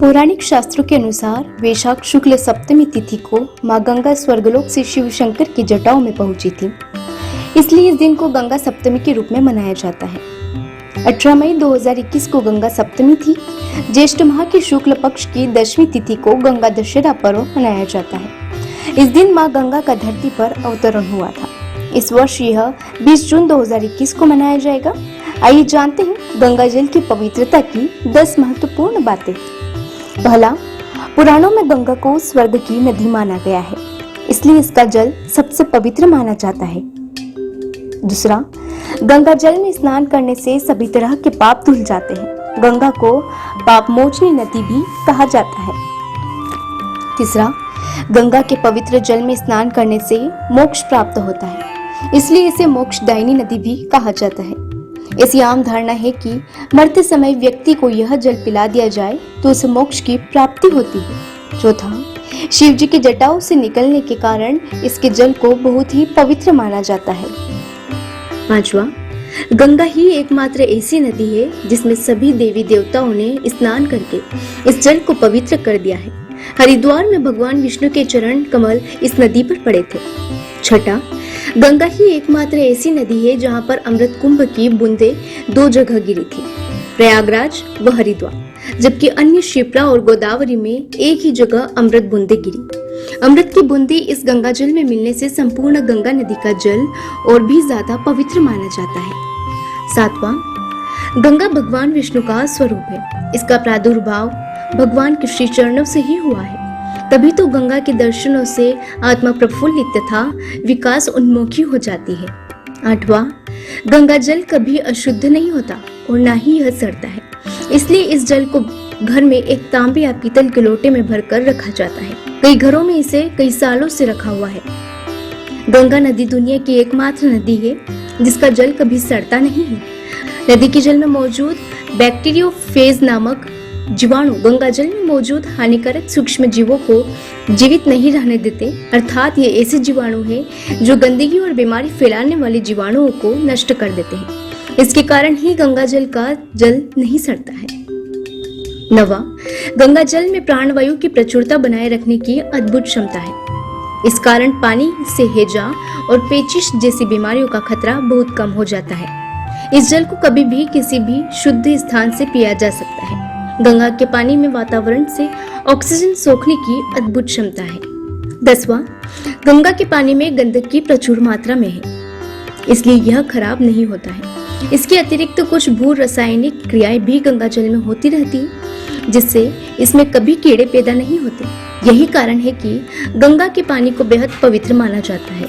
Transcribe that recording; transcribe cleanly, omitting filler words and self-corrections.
पौराणिक शास्त्रों के अनुसार वैशाख शुक्ल सप्तमी तिथि को मां गंगा स्वर्गलोक से शिव शंकर की जटाओं में पहुंची थी, इसलिए इस दिन को गंगा सप्तमी के रूप में मनाया जाता है। 18 मई 2021 को गंगा सप्तमी थी। ज्येष्ठ माह की शुक्ल पक्ष की 10वीं तिथि को गंगा दशहरा पर्व मनाया जाता है। इस दिन मां गंगा का धरती पर अवतरण हुआ था। इस वर्ष यह 20 जून 2021 को मनाया जाएगा। आइए जानते हैं गंगा जल की पवित्रता की 10 महत्वपूर्ण बातें। पहला, पुराणों में गंगा को स्वर्ग की नदी माना गया है, इसलिए इसका जल सबसे पवित्र माना जाता है। दूसरा, गंगा जल में स्नान करने से सभी तरह के पाप धुल जाते हैं। गंगा को पाप मोचनी नदी भी कहा जाता है। तीसरा, गंगा के पवित्र जल में स्नान करने से मोक्ष प्राप्त होता है, इसलिए इसे मोक्षदायिनी नदी भी कहा जाता है। ऐसी आम धारणा है कि मरते समय व्यक्ति को यह जल पिला दिया जाए तो उसे मोक्ष की प्राप्ति होती है। चौथा, शिव जी की जटाओं से निकलने के कारण इसके जल को बहुत ही पवित्र माना जाता है। पांचवा, गंगा ही एकमात्र ऐसी नदी है जिसमें सभी देवी देवताओं ने स्नान करके इस जल को पवित्र कर दिया है। हरिद्वार में भगवान विष्णु के चरण कमल इस नदी पर पड़े थे। छठा, गंगा ही एकमात्र ऐसी नदी है जहां पर अमृत कुंभ की बूंदें 2 जगह गिरी थी, प्रयागराज व हरिद्वार, जबकि अन्य शिप्रा और गोदावरी में एक ही जगह अमृत बूंदें गिरी। अमृत की बूंदें इस गंगा जल में मिलने से संपूर्ण गंगा नदी का जल और भी ज्यादा पवित्र माना जाता है। सातवां, गंगा भगवान विष्णु का स्वरूप है। इसका प्रादुर्भाव भगवान के श्री चरणों से ही हुआ है, तभी तो गंगा के दर्शनों से आत्मा प्रफुल्लित तथा विकास उन्मुखी हो जाती है। आठवां, गंगा जल कभी अशुद्ध नहीं होता और ना ही यह सड़ता है, इसलिए इस जल को घर में एक तांबे या पीतल के लोटे में भरकर रखा जाता है। कई घरों में इसे कई सालों से रखा हुआ है। गंगा नदी दुनिया की एकमात्र नदी है जिसका जल कभी सड़ता नहीं है। नदी के जल में मौजूद बैक्टीरियोफेज नामक जीवाणु गंगा जल में मौजूद हानिकारक सूक्ष्म जीवों को जीवित नहीं रहने देते, अर्थात ये ऐसे जीवाणु हैं जो गंदगी और बीमारी फैलाने वाले जीवाणुओं को नष्ट कर देते हैं। इसके कारण ही गंगा जल का जल नहीं सड़ता है। नवा, गंगा जल में प्राणवायु की प्रचुरता बनाए रखने की अद्भुत क्षमता है। इस कारण पानी से हैजा और पेचिश जैसी बीमारियों का खतरा बहुत कम हो जाता है। इस जल को कभी भी किसी भी शुद्ध स्थान से पिया जा सकता है। गंगा के पानी में वातावरण से ऑक्सीजन सोखने की अद्भुत क्षमता है। 10वां, गंगा के पानी में गंधक की प्रचुर मात्रा में है, इसलिए यह खराब नहीं होता है। इसके अतिरिक्त कुछ भू रासायनिक क्रियाएं भी गंगा जल में होती रहती है, जिससे इसमें कभी कीड़े पैदा नहीं होते। यही कारण है कि गंगा के पानी को बेहद पवित्र माना जाता है।